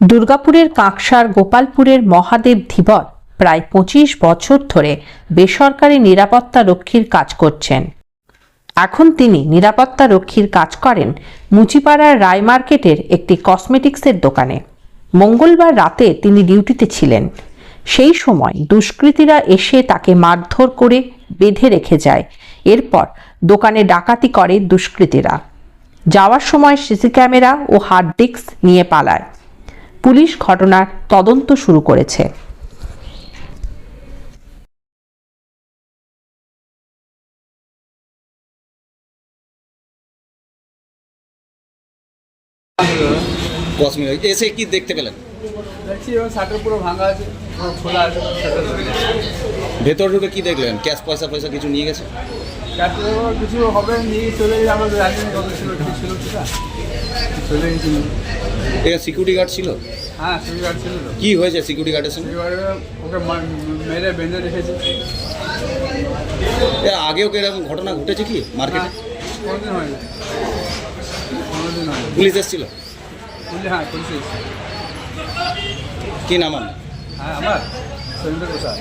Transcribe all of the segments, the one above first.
দুর্গাপুরের কাঁকসার গোপালপুরের মহাদেব ধীবর প্রায় ২৫ বছর ধরে বেসরকারি নিরাপত্তা রক্ষীর কাজ করছেন। এখন তিনি নিরাপত্তা রক্ষীর কাজ করেন মুচিপাড়ার রায় মার্কেটের একটি কসমেটিক্সের দোকানে। মঙ্গলবার রাতে তিনি ডিউটিতে ছিলেন। সেই সময় দুষ্কৃতীরা এসে তাকে মারধর করে বেঁধে রেখে যায়। এরপর দোকানে ডাকাতি করে দুষ্কৃতীরা। যাওয়ার সময় সিসি ক্যামেরা ও হার্ড ডিস্ক নিয়ে পালায়। পুলিশ ঘটনার তদন্ত শুরু করেছে। কসমেটিক এসে কি দেখতে পেলেন? দেখছি এবার শাটার পুরো ভাঙা আছে, পুরো খোলা আছে শাটার। ভেতর ঢুকে কি দেখলেন? ক্যাশ পয়সা কিছু নিয়ে গেছে? তারপরে কিছু হবে নিয়ে চলে গেলে আমরা জানি না কত ছিল ঠিক ছিল সেটা চলে গেছিল। এখানে সিকিউরিটি গার্ড ছিল? হ্যাঁ সিকিউরিটি গার্ড ছিল তো। কি হয়েছে সিকিউরিটি গার্ডের সঙ্গে? এবারে ওকে মেরে বেঁধে রেখেছে। এর আগেও কি এরকম ঘটনা ঘটেছে কি মার্কেটে? কোনোদিন হয়নি, কোনোদিন হয়নি। পুলিশ এসেছিল? হ্যাঁ পুলিশ এসেছে। কি নাম আপনার? হ্যাঁ আমার সৈন্দ্র প্রসাদ।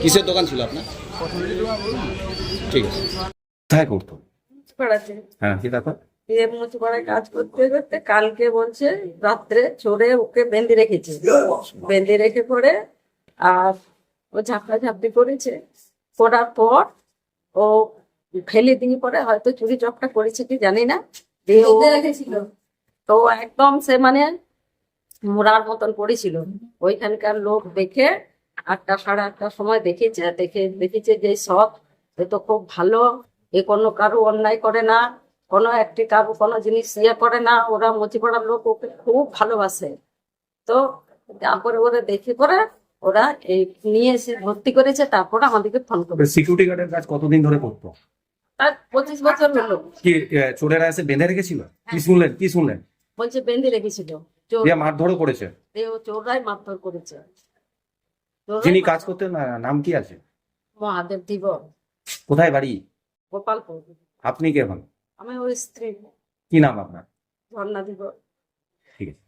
কিসের দোকান ছিল আপনার? কসমেটিক দোকান বলুন। ঠিক আছে। কোথায় করতো? পাড়াতে হ্যাঁ, কি তারপর? মুচি পাড়ায় কাজ করতে করতে কালকে বলছে রাত্রে চোরে ওকে বেঁধে রেখেছে। বেঁধে রেখে পরে আর ও ঝাপড়ি করেছে। করার পর ও ফেলে দিয়ে পরে হয়তো চুরি চপটা করেছে কি জানি না, দিয়ে ও রেখেছিল। তো একদম সে মানে মোড়ার মতন পড়েছিল। ওইখানকার লোক দেখে ৮টা সাড়ে ৮টার সময় দেখেছে যে সব এ তো খুব ভালো, এ কোনো কারো অন্যায় করে না, কোনো একটি কারো কোনো জিনিস ইয়ে করে না। ওরা মুচিপাড়ার লোক ওকে খুব ভালোবাসে। তো তারপরে ওরা দেখে করে ওরা এই নিয়ে এসে ভর্তি করেছে। তারপরে আমাদেরকে ফোন করে। সিকিউরিটি গার্ডের কাজ কতদিন ধরে করতো? তার 25 বছর হলো। কি চোরেরা এসে বেঁধে রেখেছিল? কি শুনলেন? বলছে বেঁধে রেখেছিল, চোর দিয়ে মারধরও করেছে? চোররাই মারধর করেছে। যিনি কাজ করতেন নাম কি আছে? মহাদেব ধীবর, কোথায় বাড়ি? গোপালপুর। আপনি কে হন? আমি ওই স্ত্রী, কি নাম আপনার? ঝর্ণা ধীবর। ঠিক আছে।